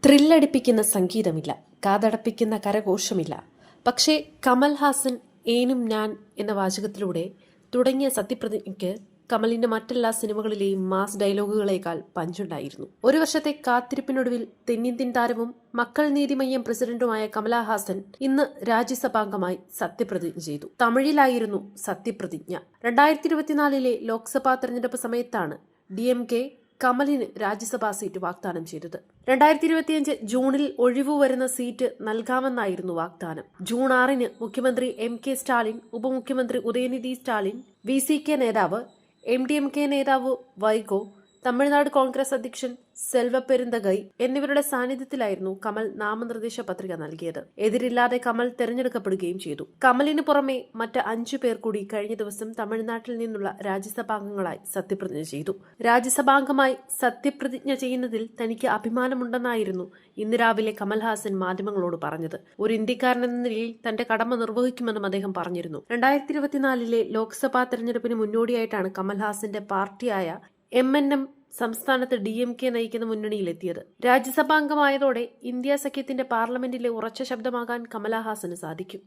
ത്രില്ലടിപ്പിക്കുന്ന സംഗീതമില്ല, കാതടപ്പിക്കുന്ന കരഘോഷമില്ല. പക്ഷേ കമൽഹാസൻ ഏനും ഞാൻ എന്ന വാചകത്തിലൂടെ തുടങ്ങിയ സത്യപ്രതിജ്ഞയ്ക്ക് കമലിന്റെ മറ്റെല്ലാ സിനിമകളിലെയും മാസ് ഡയലോഗുകളേക്കാൾ പഞ്ചുണ്ടായിരുന്നു. ഒരു വർഷത്തെ കാത്തിരിപ്പിനൊടുവിൽ തെന്നിന്ത്യൻ താരവും മക്കൾ നീതി മയ്യം പ്രസിഡന്റുമായ കമലഹാസൻ ഇന്ന് രാജ്യസഭാംഗമായി സത്യപ്രതിജ്ഞ ചെയ്തു. തമിഴിലായിരുന്നു സത്യപ്രതിജ്ഞ. 2024 ലോക്സഭാ തെരഞ്ഞെടുപ്പ് സമയത്താണ് DMK കമലിന് രാജ്യസഭാ സീറ്റ് വാഗ്ദാനം ചെയ്തത്. 2025 ജൂണിൽ ഒഴിവു വരുന്ന സീറ്റ് നൽകാമെന്നായിരുന്നു വാഗ്ദാനം. ജൂൺ 6 മുഖ്യമന്ത്രി MK സ്റ്റാലിൻ, ഉപമുഖ്യമന്ത്രി ഉദയനിധി സ്റ്റാലിൻ, VCK നേതാവ്, MDMK നേതാവ് വൈഗോ, തമിഴ്നാട് കോൺഗ്രസ് അധ്യക്ഷൻ സെൽവ പെരുന്തകൈ എന്നിവരുടെ സാന്നിധ്യത്തിലായിരുന്നു കമൽ നാമനിർദ്ദേശ പത്രിക നൽകിയത്. എതിരില്ലാതെ കമൽ തെരഞ്ഞെടുക്കപ്പെടുകയും ചെയ്തു. കമലിന് പുറമെ മറ്റ് 5 പേർ കൂടി കഴിഞ്ഞ ദിവസം തമിഴ്നാട്ടിൽ നിന്നുള്ള രാജ്യസഭാംഗങ്ങളായി സത്യപ്രതിജ്ഞ ചെയ്തു. രാജ്യസഭാംഗമായി സത്യപ്രതിജ്ഞ ചെയ്യുന്നതിൽ തനിക്ക് അഭിമാനമുണ്ടെന്നായിരുന്നു ഇന്ന് രാവിലെ കമൽഹാസൻ മാധ്യമങ്ങളോട് പറഞ്ഞത്. ഒരു ഇന്ത്യക്കാരൻ എന്ന നിലയിൽ തന്റെ കടമ നിർവഹിക്കുമെന്നും അദ്ദേഹം പറഞ്ഞിരുന്നു. 2024 ലോക്സഭാ തെരഞ്ഞെടുപ്പിന് മുന്നോടിയായിട്ടാണ് കമൽഹാസന്റെ പാർട്ടിയായ MNM സംസ്ഥാനത്ത് DMK നയിക്കുന്ന മുന്നണിയിലെത്തിയത്. രാജ്യസഭാംഗമായതോടെ ഇന്ത്യ സഖ്യത്തിന്റെ പാർലമെന്റിലെ ഉറച്ച ശബ്ദമാകാൻ കമലഹാസന് സാധിക്കും.